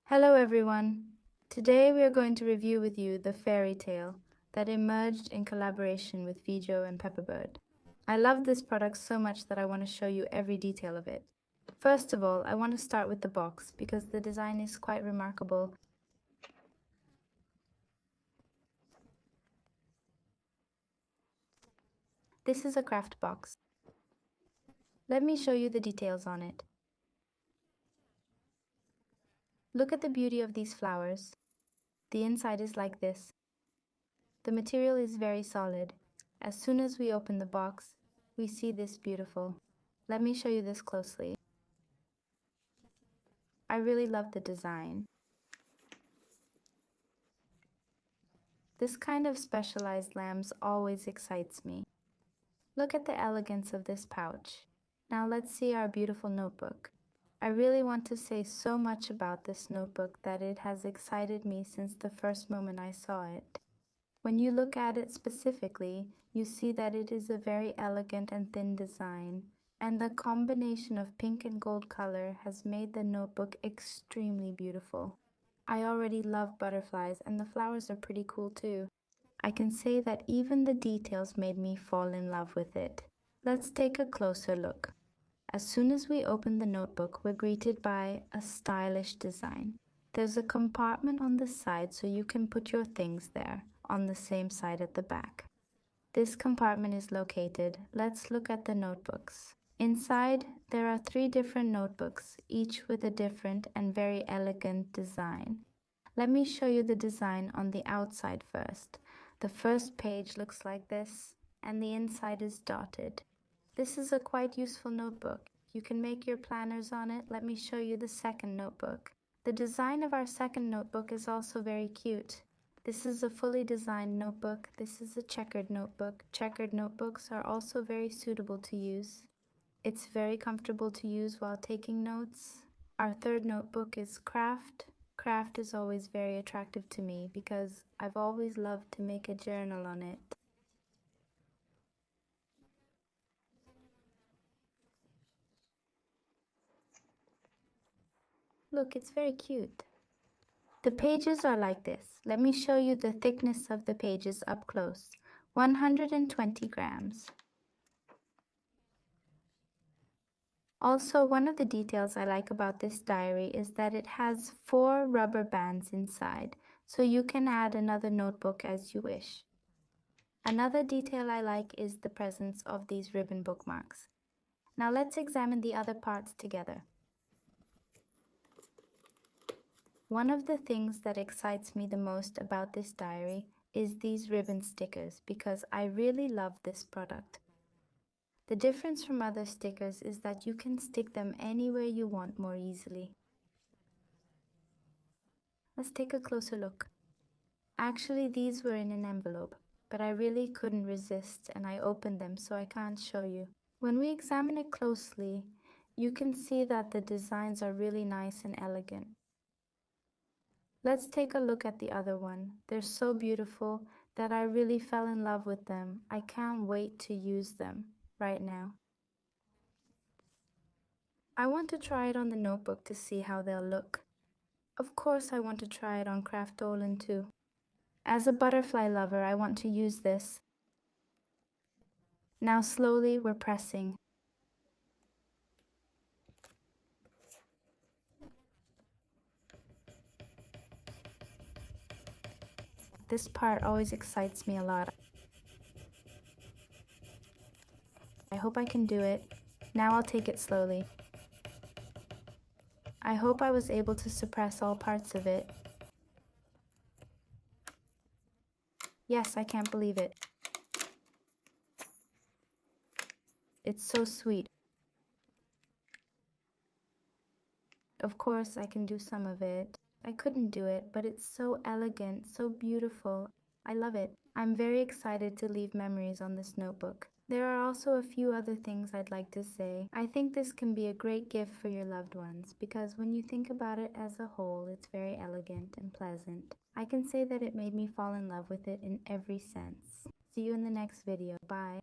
Hello everyone! Today we are going to review with you the fairy tale that emerged in collaboration with Feebujo and Paperwrld. I love this product so much that I want to show you every detail of it. First of all, I want to start with the box because the design is quite remarkable. This is a craft box. Let me show you the details on it. Look at the beauty of these flowers. The inside is like this. The material is very solid. As soon as we open the box, we see this beautiful. Let me show you this closely. I really love the design. This kind of specialized lamps always excites me. Look at the elegance of this pouch. Now let's see our beautiful notebook. I really want to say so much about this notebook that it has excited me since the first moment I saw it. When you look at it specifically, you see that it is a very elegant and thin design, and the combination of pink and gold color has made the notebook extremely beautiful. I already love butterflies, and the flowers are pretty cool too. I can say that even the details made me fall in love with it. Let's take a closer look. As soon as we open the notebook, we're greeted by a stylish design. There's a compartment on the side so you can put your things there, on the same side at the back. This compartment is located. Let's look at the notebooks. Inside, there are 3 different notebooks, each with a different and very elegant design. Let me show you the design on the outside first. The first page looks like this, and the inside is dotted. This is a quite useful notebook. You can make your planners on it. Let me show you the second notebook. The design of our second notebook is also very cute. This is a fully designed notebook. This is a checkered notebook. Checkered notebooks are also very suitable to use. It's very comfortable to use while taking notes. Our third notebook is craft. Craft is always very attractive to me because I've always loved to make a journal on it. Look, it's very cute. The pages are like this. Let me show you the thickness of the pages up close. 120 grams. Also, one of the details I like about this diary is that it has 4 rubber bands inside, so you can add another notebook as you wish. Another detail I like is the presence of these ribbon bookmarks. Now let's examine the other parts together. One of the things that excites me the most about this diary is these ribbon stickers because I really love this product. The difference from other stickers is that you can stick them anywhere you want more easily. Let's take a closer look. Actually, these were in an envelope, but I really couldn't resist and I opened them, so I can't show you. When we examine it closely, you can see that the designs are really nice and elegant. Let's take a look at the other one. They're so beautiful that I really fell in love with them. I can't wait to use them right now. I want to try it on the notebook to see how they'll look. Of course, I want to try it on Craftolan too. As a butterfly lover, I want to use this. Now slowly we're pressing. This part always excites me a lot. I hope I can do it. Now I'll take it slowly. I hope I was able to suppress all parts of it. Yes, I can't believe it. It's so sweet. Of course, I can do some of it. I couldn't do it, but it's so elegant, so beautiful. I love it. I'm very excited to leave memories on this notebook. There are also a few other things I'd like to say. I think this can be a great gift for your loved ones because when you think about it as a whole, it's very elegant and pleasant. I can say that it made me fall in love with it in every sense. See you in the next video. Bye.